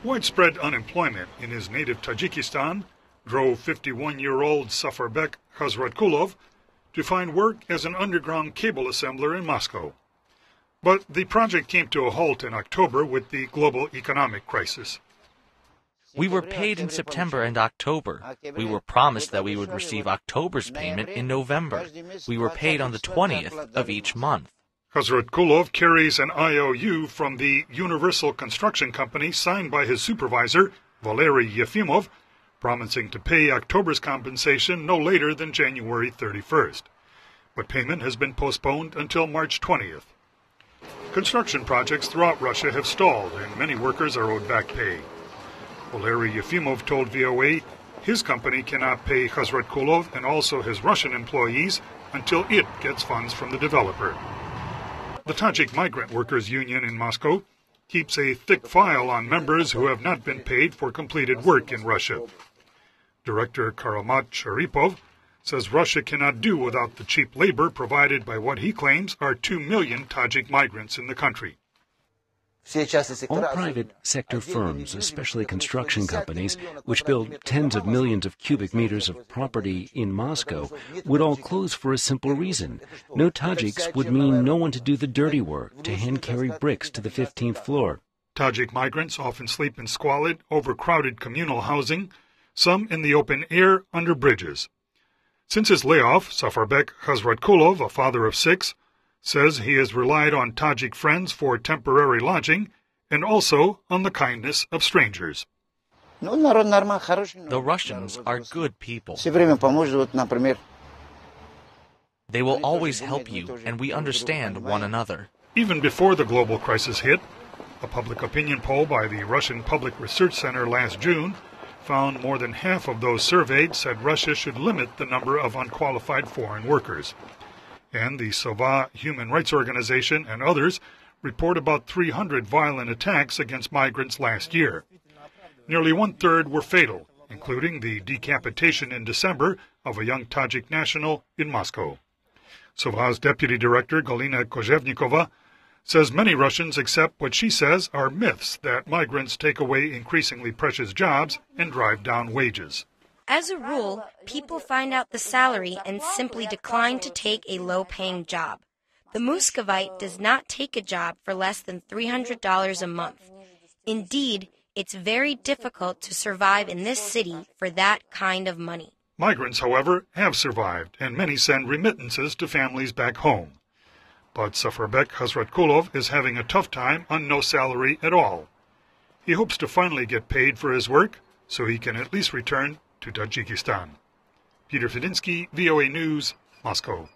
Widespread unemployment in his native Tajikistan drove 51-year-old Safarberk Hazratkulov to find work as an underground cable assembler in Moscow. But the project came to a halt in October with the global economic crisis. We were paid in September and October. We were promised that we would receive October's payment in November. We were paid on the 20th of each month. Hazratkulov carries an IOU from the Universal Construction Company signed by his supervisor, Valery Yefimov, promising to pay October's compensation no later than January 31st. But payment has been postponed until March 20th. Construction projects throughout Russia have stalled, and many workers are owed back pay. Valery Yefimov told VOA his company cannot pay Hazratkulov and also his Russian employees until it gets funds from the developer. The Tajik Migrant Workers Union in Moscow keeps a thick file on members who have not been paid for completed work in Russia. Director Karamat Sharipov says Russia cannot do without the cheap labor provided by what he claims are 2 million Tajik migrants in the country. All private sector firms, especially construction companies, which build tens of millions of cubic meters of property in Moscow, would all close for a simple reason. No Tajiks would mean no one to do the dirty work, to hand-carry bricks to the 15th floor. Tajik migrants often sleep in squalid, overcrowded communal housing, some in the open air under bridges. Since his layoff, Safarberk Hazratkulov, a father of 6, says he has relied on Tajik friends for temporary lodging and also on the kindness of strangers. The Russians are good people. They will always help you, and we understand one another. Even before the global crisis hit, a public opinion poll by the Russian Public Research Center last June found more than half of those surveyed said Russia should limit the number of unqualified foreign workers. And the Sova Human Rights Organization and others report about 300 violent attacks against migrants last year. Nearly one-third were fatal, including the decapitation in December of a young Tajik national in Moscow. Sova's deputy director, Galina Kozhevnikova, says many Russians accept what she says are myths that migrants take away increasingly precious jobs and drive down wages. As a rule, people find out the salary and simply decline to take a low-paying job. The Muscovite does not take a job for less than $300 a month. Indeed, it's very difficult to survive in this city for that kind of money. Migrants, however, have survived, and many send remittances to families back home. But Safarberk Hazratkulov is having a tough time on no salary at all. He hopes to finally get paid for his work so he can at least return to Tajikistan. Peter Fedinsky, VOA News, Moscow.